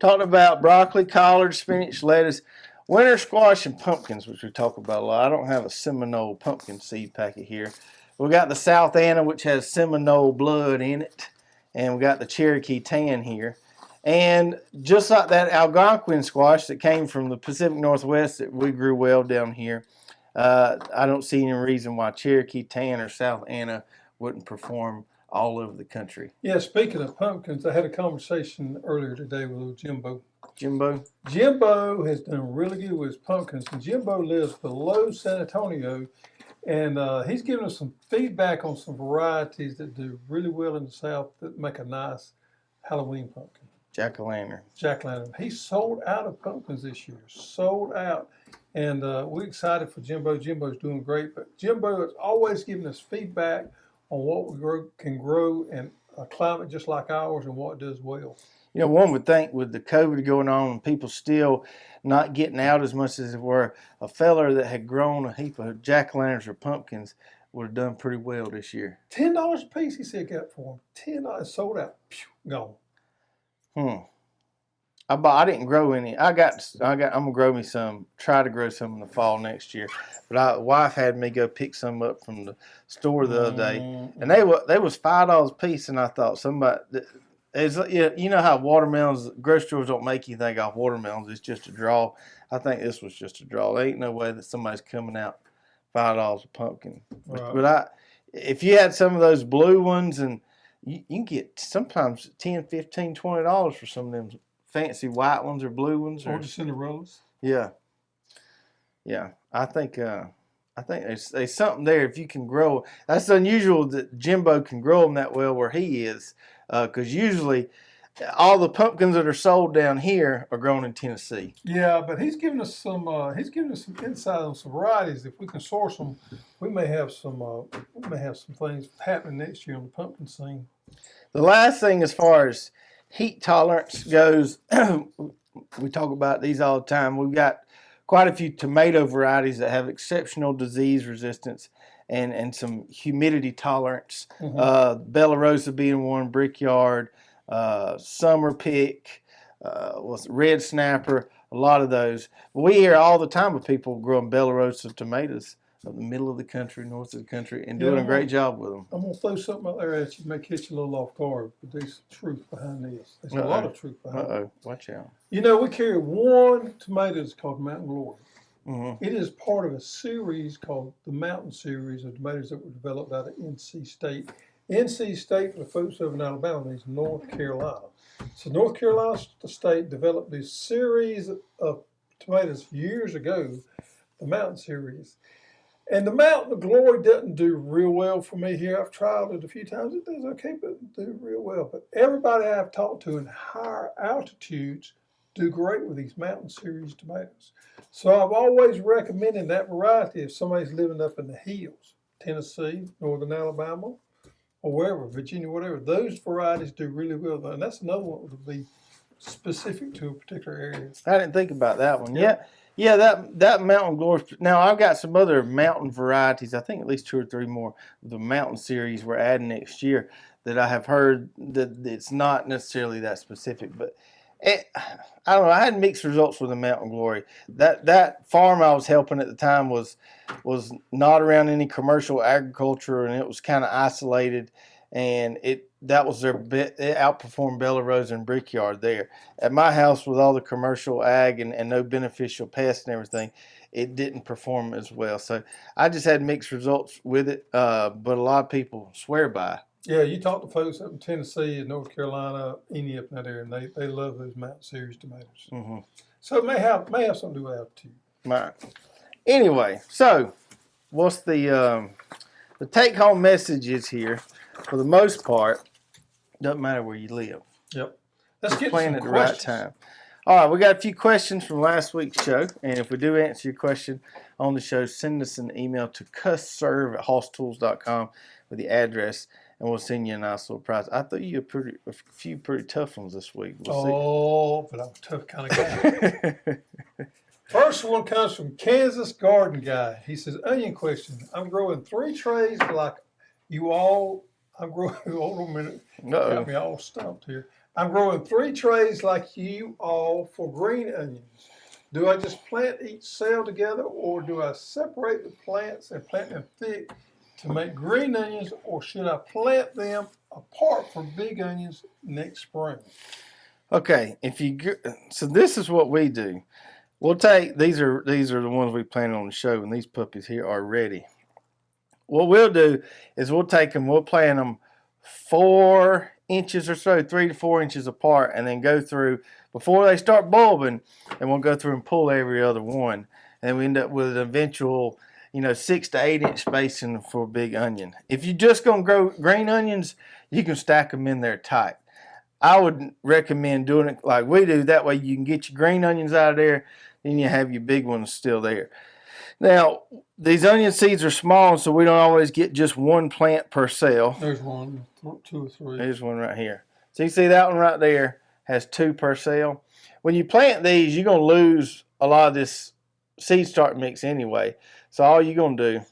Talked about broccoli, collard, spinach, lettuce, winter squash, and pumpkins, which we talk about a lot. I don't have a Seminole pumpkin seed packet here. We got the South Anna, which has Seminole blood in it, and we got the Cherokee tan here. And just like that Algonquin squash that came from the Pacific Northwest that we grew well down here, I don't see any reason why Cherokee tan or South Anna wouldn't perform all over the country. Yeah, speaking of pumpkins, I had a conversation earlier today with old Jimbo Jimbo? Jimbo has done really good with his pumpkins. And Jimbo lives below San Antonio, and he's given us some feedback on some varieties that do really well in the South that make a nice Halloween pumpkin. Jack-o'-lantern. Jack-o'-lantern. He sold out of pumpkins this year. Sold out. And we're excited for Jimbo. Jimbo's doing great. But Jimbo is always giving us feedback on what we can grow in a climate just like ours and what does well. You know, one would think with the COVID going on and people still not getting out as much as they were, a feller that had grown a heap of jack-o'-lanterns or pumpkins would have done pretty well this year. $10 a piece, he said, got for him. $10 sold out. Gone. I didn't grow any. I'm gonna grow me some. Try to grow some in the fall next year. But the wife had me go pick some up from the store the other day, and they was $5 a piece. And I thought somebody. You know how watermelons, grocery stores don't make anything off watermelons. It's just a draw. I think this was just a draw. There ain't no way that somebody's coming out $5 a pumpkin. Right. But if you had some of those blue ones, and you can get sometimes $10, $15, $20 for some of them fancy white ones or blue ones. Or the Cinderellas. Yeah. I think there's something there if you can grow. That's unusual that Jimbo can grow them that well where he is, because usually all the pumpkins that are sold down here are grown in Tennessee. Yeah, but he's giving us some insight on some varieties. If we can source them, we may have some things happening next year on the pumpkin scene. The last thing as far as heat tolerance goes, we talk about these all the time. We've got quite a few tomato varieties that have exceptional disease resistance and some humidity tolerance. Bella Rosa being one, Brickyard, Summer Pick, Red Snapper, a lot of those. We hear all the time of people growing Bella Rosa tomatoes in the middle of the country, north of the country, and doing a great job with them. I'm going to throw something out there at you, may catch you a little off guard, but there's truth behind this. There's a lot of truth behind it. Watch out. You know, we carry one tomato that's called Mountain Glory. Mm-hmm. It is part of a series called the Mountain Series of tomatoes that were developed out of NC State. NC State, for the folks over in Alabama, means North Carolina. So North Carolina State developed this series of tomatoes years ago, the Mountain Series. And the Mountain Glory doesn't do real well for me here. I've tried it a few times. It does okay, but it doesn't do real well. But everybody I've talked to in higher altitudes do great with these Mountain Series tomatoes. So I've always recommended that variety if somebody's living up in the hills, Tennessee, northern Alabama, or wherever, Virginia, whatever. Those varieties do really well. And that's another one that would be specific to a particular area. I didn't think about that one. Yeah, that Mountain Glory. Now, I've got some other mountain varieties. I think at least 2 or 3 more of the Mountain Series we're adding next year that I have heard that it's not necessarily that specific. But I don't know. I had mixed results with the Mountain Glory. That farm I was helping at the time was not around any commercial agriculture, and it was kind of isolated. And that was their bit. It outperformed Bella Rosa and Brickyard there. At my house, with all the commercial ag and no beneficial pests and everything, it didn't perform as well. So I just had mixed results with it. But a lot of people swear by it. Yeah, you talk to folks up in Tennessee and North Carolina, any up in that area, and they love those Mountain Series tomatoes. Mm-hmm. So it may have something to do with altitude. Right. Anyway, so what's the take-home messages here? For the most part, doesn't matter where you live. Yep. Let's get playing some at the questions. right time. All right, we got a few questions from last week's show, and if we do answer your question on the show, send us an email to cussserve@hosstools.com with the address, and we'll send you a nice little prize. I thought you had a few pretty tough ones this week. We'll see. But I'm a tough kind of guy. First one comes from Kansas Garden Guy. He says, onion question. I'm growing 3 trays like you all. I'm growing, hold on a minute, got me all stumped here. I'm growing 3 trays like you all for green onions. Do I just plant each cell together, or do I separate the plants and plant them thick to make green onions, or should I plant them apart from big onions next spring? Okay, so this is what we do. We'll take, these are the ones we planted on the show, and these puppies here are ready. What we'll do is we'll take them, we'll plant them 4 inches or so, 3 to 4 inches apart, and then go through before they start bulbing. And we'll go through and pull every other one, and we end up with an eventual, 6 to 8 inch spacing for a big onion. If you're just gonna grow green onions, you can stack them in there tight. I would recommend doing it like we do. That way you can get your green onions out of there, then you have your big ones still there. Now, these onion seeds are small, so we don't always get just one plant per cell. There's one, 2 or 3. There's one right here. So you see that one right there has 2 per cell. When you plant these, you're going to lose a lot of this seed start mix anyway. So all you're going to do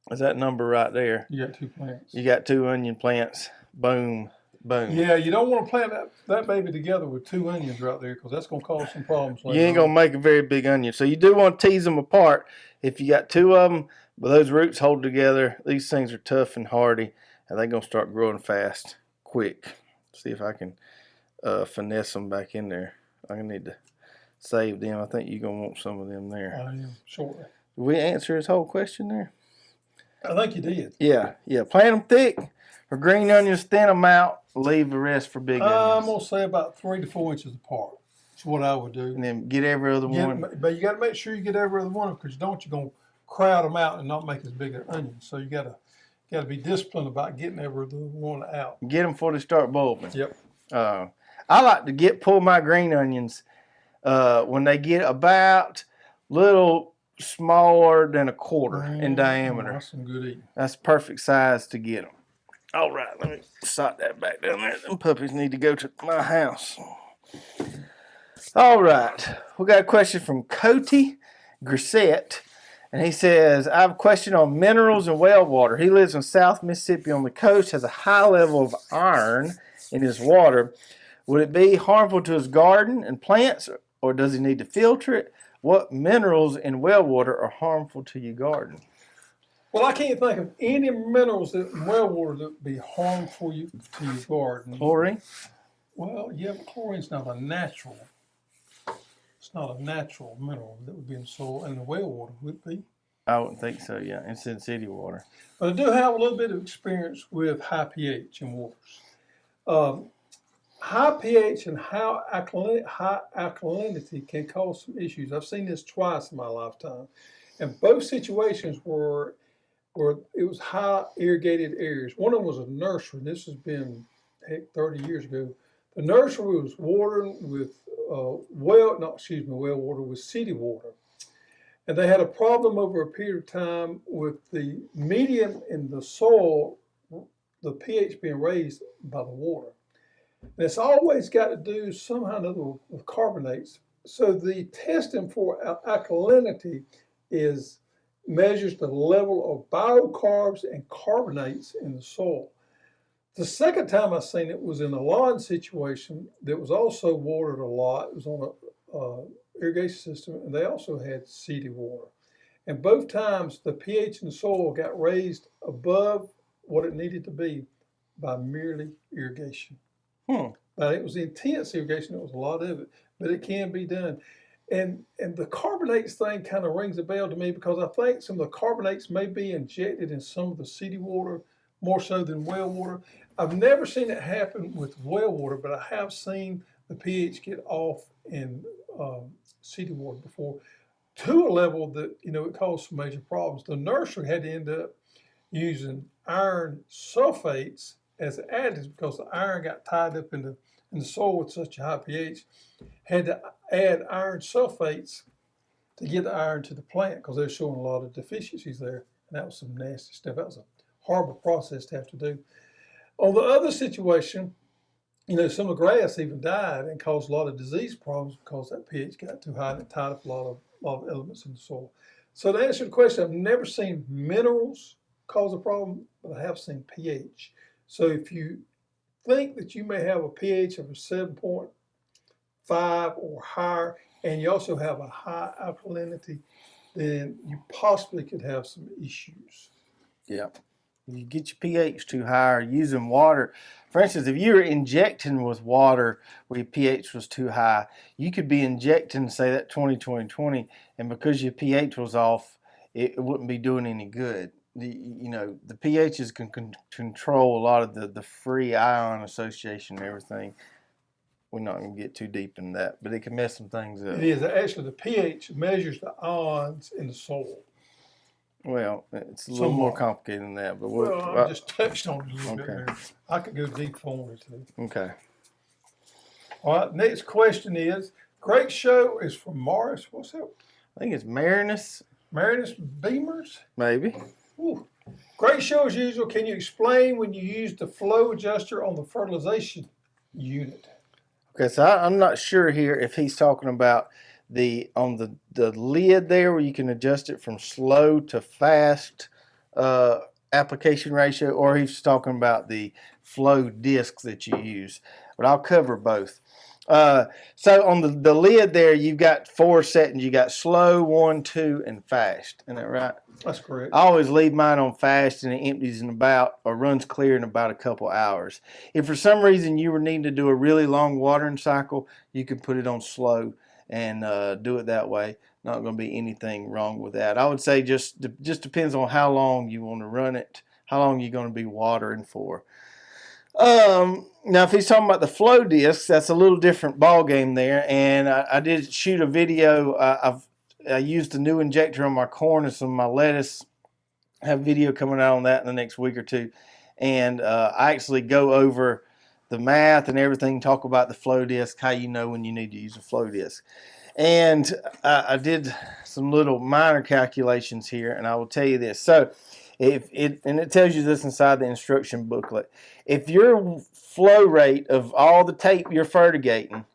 is that number right there. You got 2 plants. You got 2 onion plants. Boom. Boom. Yeah, you don't want to plant that baby together with 2 onions right there because that's going to cause some problems later. You ain't going to make a very big onion. So you do want to tease them apart. If you got 2 of them, but those roots hold together, these things are tough and hardy, and they're going to start growing fast, quick. See if I can finesse them back in there. I need to save them. I think you're going to want some of them there. I am, shortly. Did we answer his whole question there? I think you did. Yeah. Plant them thick. For green onions, thin them out. Leave the rest for big onions. I'm going to say about 3 to 4 inches apart. That's what I would do. And then get every other one. But you got to make sure you get every other one because you're going to crowd them out and not make as big an onion. So you got to be disciplined about getting every other one out. Get them before they start bulbing. Yep. I like to pull my green onions when they get about little smaller than a quarter in diameter. That's some good eating. That's perfect size to get them. All right, let me sort that back down there. Them puppies need to go to my house. All right, we got a question from Cody Grissett, and he says, I have a question on minerals and well water. He lives in South Mississippi on the coast, has a high level of iron in his water. Would it be harmful to his garden and plants, or does he need to filter it? What minerals in well water are harmful to your garden? Well, I can't think of any minerals in well water that would be harmful to your garden. Chlorine? Well, yeah, but chlorine's not a natural. It's not a natural mineral that would be in soil, and the well water would be. I wouldn't think so, yeah. It's in city water. But I do have a little bit of experience with high pH in waters. High pH and high alkalinity can cause some issues. I've seen this twice in my lifetime. And both situations were it was high irrigated areas. One of them was a nursery. This has been 30 years ago. The nursery was watering with well water with city water. And they had a problem over a period of time with the medium in the soil, the pH being raised by the water. And it's always got to do somehow or another with carbonates. So the testing for alkalinity measures the level of biocarbs and carbonates in the soil. The second time I seen it was in a lawn situation that was also watered a lot. It was on a irrigation system, and they also had city water. And both times the pH in the soil got raised above what it needed to be by merely irrigation. But it was intense irrigation. It was a lot of it, but it can be done. And the carbonates thing kind of rings a bell to me because I think some of the carbonates may be injected in some of the city water more so than well water. I've never seen it happen with well water, but I have seen the pH get off in city water before to a level that, it caused some major problems. The nursery had to end up using iron sulfates as additives because the iron got tied up in the soil with such a high pH. Had to add iron sulfates to get the iron to the plant because they're showing a lot of deficiencies there. And that was some nasty stuff. That was a horrible process to have to do. On the other situation, some of the grass even died and caused a lot of disease problems because that pH got too high and it tied up a lot of elements in the soil. So to answer the question, I've never seen minerals cause a problem, but I have seen pH. So if you think that you may have a pH of a 7.5 or higher, and you also have a high alkalinity, then you possibly could have some issues. Yeah. You get your pH too high or using water. For instance, if you were injecting with water where your pH was too high, you could be injecting, say, that 20-20-20, and because your pH was off, it wouldn't be doing any good. the pHs can control a lot of the free ion association and everything. We're not going to get too deep in that, but it can mess some things up. It is. Actually, the pH measures the ions in the soil. Well, it's a little more complicated than that, but I just touched on it a little bit okay. there. I could go deep on it too. Okay. All right, next question is, great show is from Morris. What's that? I think it's Marinus. Marinus Beamers? Maybe. Ooh. Great show as usual. Can you explain when you use the flow adjuster on the fertilization unit? Okay, so I'm not sure here if he's talking about on the lid there where you can adjust it from slow to fast application ratio, or he's talking about the flow discs that you use. But I'll cover both. So on the lid there, you've got 4 settings. You got slow, 1, 2, and fast. Isn't that right? That's correct. I always leave mine on fast, and it empties in about, or runs clear in about a couple hours. If for some reason you were needing to do a really long watering cycle, you can put it on slow and do it that way. Not going to be anything wrong with that. I would say just depends on how long you want to run it, how long you're going to be watering for. Now, if he's talking about the flow discs, that's a little different ball game there. And I did shoot a video. I used a new injector on my corn and some of my lettuce. I have a video coming out on that in the next week or two. And I actually go over the math and everything, talk about the flow disc, how you know when you need to use a flow disc. And I did some little minor calculations here, and I will tell you this. So, it tells you this inside the instruction booklet. If your flow rate of all the tape you're fertigating,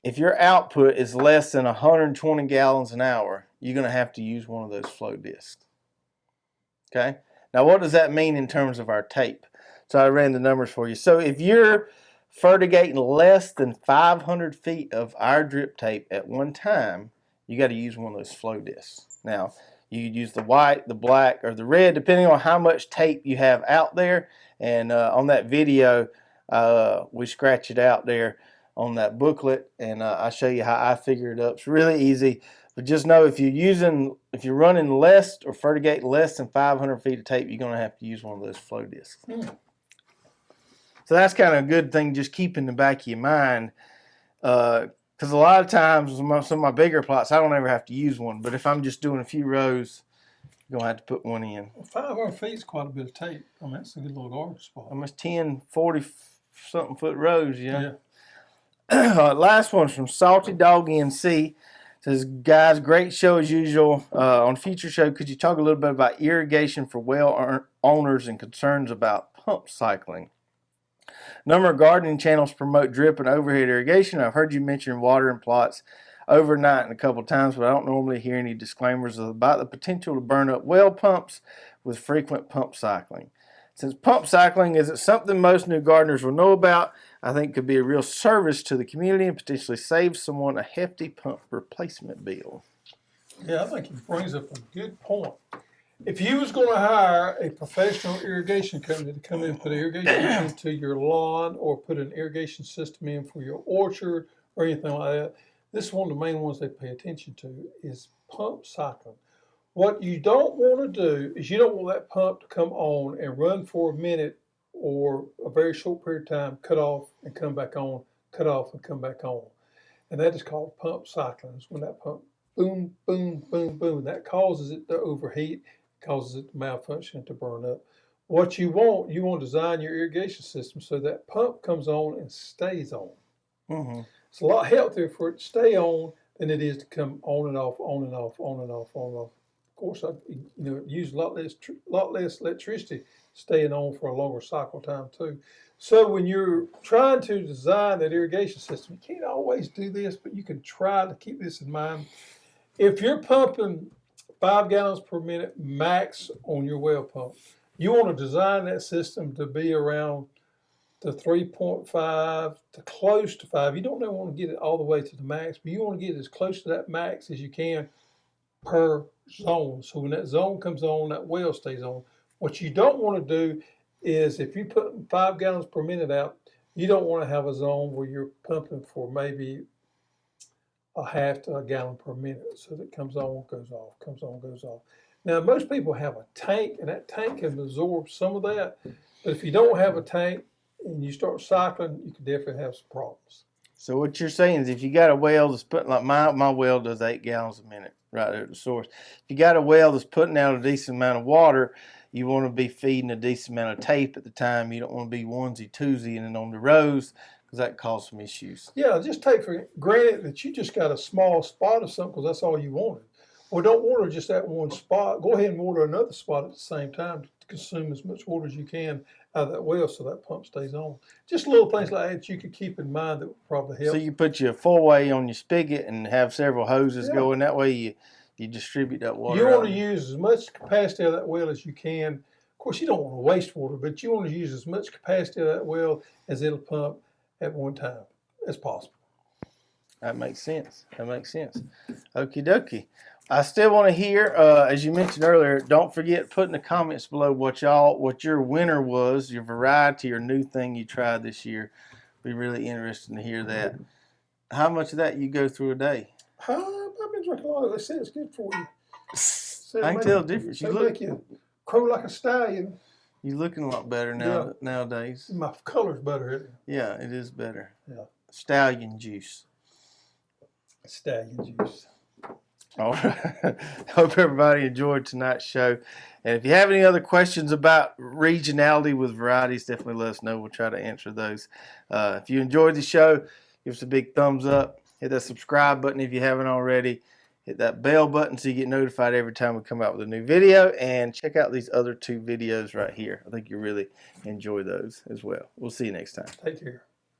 if your output is less than 120 gallons an hour, you're going to have to use one of those flow discs. Okay? Now, what does that mean in terms of our tape? So I ran the numbers for you. So if you're fertigating less than 500 feet of our drip tape at one time, you got to use one of those flow discs. Now, you could use the white, the black, or the red, depending on how much tape you have out there. And on that video, we scratch it out there on that booklet, and I'll show you how I figure it up. It's really easy, but just know if you're running less or fertigating less than 500 feet of tape, you're going to have to use one of those flow discs. So that's kind of a good thing, just keep in the back of your mind, because a lot of times, some of my bigger plots, I don't ever have to use one. But if I'm just doing a few rows, you're going to have to put one in. Well, 500 feet is quite a bit of tape. I mean, that's a good little garden spot. Almost 10, 40-something foot rows, yeah. Last one's from Salty Dog NC. Says, guys, great show as usual. On future show, could you talk a little bit about irrigation for well owners and concerns about pump cycling? Number of gardening channels promote drip and overhead irrigation. I've heard you mention watering plots overnight a couple times, but I don't normally hear any disclaimers about the potential to burn up well pumps with frequent pump cycling. Since pump cycling isn't something most new gardeners will know about, I think it could be a real service to the community and potentially save someone a hefty pump replacement bill. Yeah, I think he brings up a good point. If you was going to hire a professional irrigation company to come in and put irrigation into your lawn or put an irrigation system in for your orchard or anything like that, this is one of the main ones they pay attention to is pump cycling. What you don't want to do is you don't want that pump to come on and run for a minute or a very short period of time, cut off and come back on, cut off and come back on. And that is called pump cycling. It's when that pump boom, boom, boom, boom, that causes it to overheat, causes it to malfunction, to burn up. What you want to design your irrigation system so that pump comes on and stays on. Mm-hmm. It's a lot healthier for it to stay on than it is to come on and off, on and off, on and off, on and off. Of course, I use a lot less electricity staying on for a longer cycle time too. So when you're trying to design that irrigation system, you can't always do this, but you can try to keep this in mind. If you're pumping 5 gallons per minute max on your well pump, you want to design that system to be around the 3.5 to close to 5. You don't ever want to get it all the way to the max, but you want to get as close to that max as you can per zone. So when that zone comes on, that well stays on. What you don't want to do is if you put 5 gallons per minute out, you don't want to have a zone where you're pumping for maybe a half to a gallon per minute. So that comes on, goes off, comes on, goes off. Now, most people have a tank, and that tank can absorb some of that. But if you don't have a tank and you start cycling, you can definitely have some problems. So what you're saying is if you got a well that's putting, like my well does 8 gallons a minute right there at the source. If you got a well that's putting out a decent amount of water, you want to be feeding a decent amount of tape at the time. You don't want to be onesie-twosie and then on the rows because that causes some issues. Yeah, just take for granted that you just got a small spot of something because that's all you wanted. Well, don't water just that one spot. Go ahead and water another spot at the same time to consume as much water as you can out of that well so that pump stays on. Just little things like that you could keep in mind that would probably help. So you put your 4-way on your spigot and have several hoses going. That way you distribute that water. You want to use as much capacity of that well as you can. Of course, you don't want to waste water, but you want to use as much capacity of that well as it'll pump at one time as possible. That makes sense. That makes sense. Okie dokie. I still want to hear, as you mentioned earlier, don't forget put in the comments below what your winner was, your variety or new thing you tried this year. Be really interesting to hear that. How much of that you go through a day? I've been drinking a lot of it. They say it's good for you. I can tell the difference. You make you crow like a stallion. You're looking a lot better nowadays. My color's better, isn't it? Yeah, it is better. Yeah. Stallion juice. Stallion juice. All right. Hope everybody enjoyed tonight's show. And if you have any other questions about regionality with varieties, definitely let us know. We'll try to answer those. If you enjoyed the show, give us a big thumbs up. Hit that subscribe button if you haven't already. Hit that bell button so you get notified every time we come out with a new video. And check out these other 2 videos right here. I think you'll really enjoy those as well. We'll see you next time. Take care.